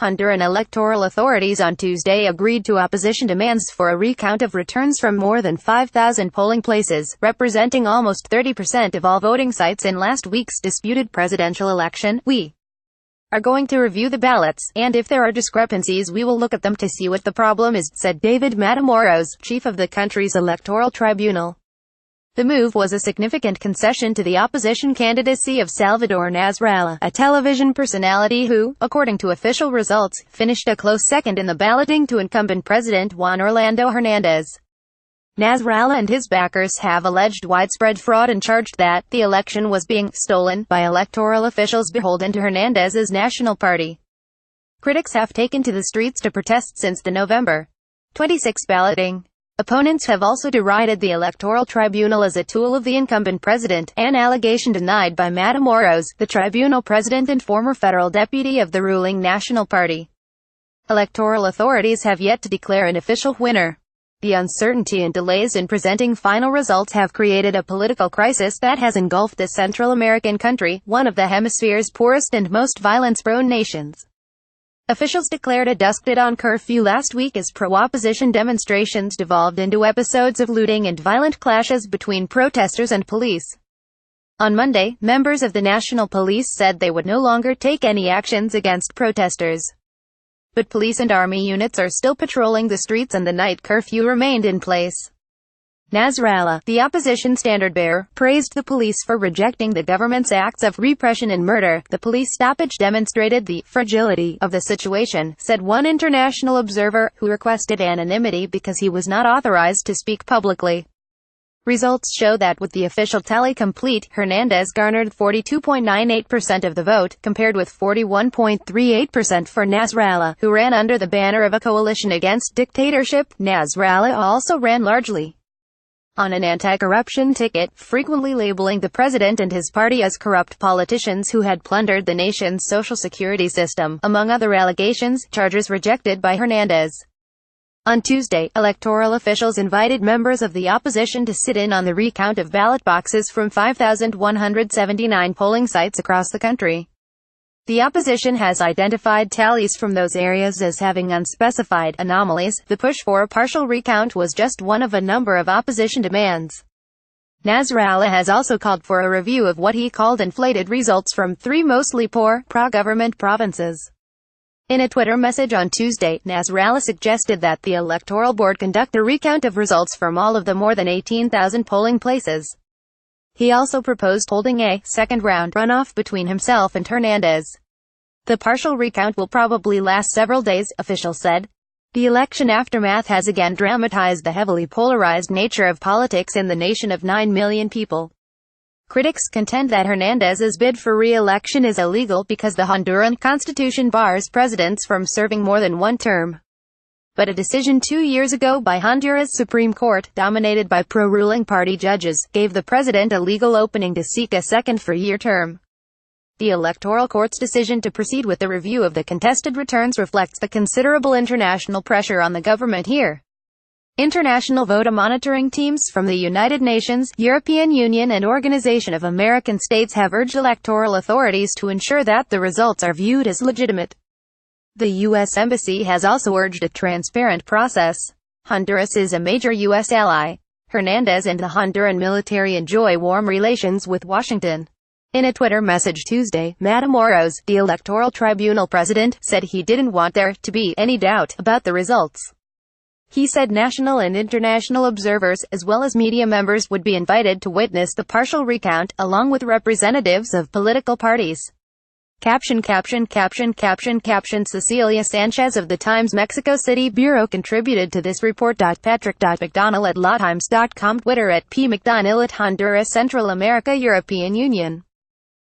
Honduran electoral authorities on Tuesday agreed to opposition demands for a recount of returns from more than 5,000 polling places, representing almost 30% of all voting sites in last week's disputed presidential election. "We are going to review the ballots, and if there are discrepancies we will look at them to see what the problem is," said David Matamoros, chief of the country's electoral tribunal. The move was a significant concession to the opposition candidacy of Salvador Nasralla, a television personality who, according to official results, finished a close second in the balloting to incumbent President Juan Orlando Hernandez. Nasralla and his backers have alleged widespread fraud and charged that the election was being stolen by electoral officials beholden to Hernandez's National Party. Critics have taken to the streets to protest since the November 26 balloting. Opponents have also derided the electoral tribunal as a tool of the incumbent president, an allegation denied by Matamoros, the tribunal president and former federal deputy of the ruling National Party. Electoral authorities have yet to declare an official winner. The uncertainty and delays in presenting final results have created a political crisis that has engulfed the Central American country, one of the hemisphere's poorest and most violence-prone nations. Officials declared a dusk-to-dawn curfew last week as pro-opposition demonstrations devolved into episodes of looting and violent clashes between protesters and police. On Monday, members of the National Police said they would no longer take any actions against protesters. But police and army units are still patrolling the streets and the night curfew remained in place. Nasralla, the opposition standard-bearer, praised the police for rejecting the government's acts of repression and murder. "The police stoppage demonstrated the fragility of the situation," said one international observer, who requested anonymity because he was not authorized to speak publicly. Results show that with the official tally complete, Hernandez garnered 42.98% of the vote, compared with 41.38% for Nasralla, who ran under the banner of a coalition against dictatorship. Nasralla also ran largely on an anti-corruption ticket, frequently labeling the president and his party as corrupt politicians who had plundered the nation's social security system, among other allegations, charges rejected by Hernandez. On Tuesday, electoral officials invited members of the opposition to sit in on the recount of ballot boxes from 5,179 polling sites across the country. The opposition has identified tallies from those areas as having unspecified anomalies. The push for a partial recount was just one of a number of opposition demands. Nasralla has also called for a review of what he called inflated results from 3 mostly poor, pro-government provinces. In a Twitter message on Tuesday, Nasralla suggested that the Electoral Board conduct a recount of results from all of the more than 18,000 polling places. He also proposed holding a second-round runoff between himself and Hernandez. The partial recount will probably last several days, officials said. The election aftermath has again dramatized the heavily polarized nature of politics in the nation of 9 million people. Critics contend that Hernandez's bid for re-election is illegal because the Honduran constitution bars presidents from serving more than one term. But a decision 2 years ago by Honduras Supreme Court, dominated by pro-ruling party judges, gave the president a legal opening to seek a second four-year term. The Electoral Court's decision to proceed with the review of the contested returns reflects the considerable international pressure on the government here. International voter monitoring teams from the United Nations, European Union and Organization of American States have urged electoral authorities to ensure that the results are viewed as legitimate. The U.S. Embassy has also urged a transparent process. Honduras is a major U.S. ally. Hernandez and the Honduran military enjoy warm relations with Washington. In a Twitter message Tuesday, Matamoros, the electoral tribunal president, said he didn't want there to be any doubt about the results. He said national and international observers, as well as media members, would be invited to witness the partial recount, along with representatives of political parties. Caption Cecilia Sanchez of the Times Mexico City Bureau contributed to this report. Patrick.mcdonnell at lawtimes.com, Twitter at pmcdonnell at Honduras, Central America, European Union.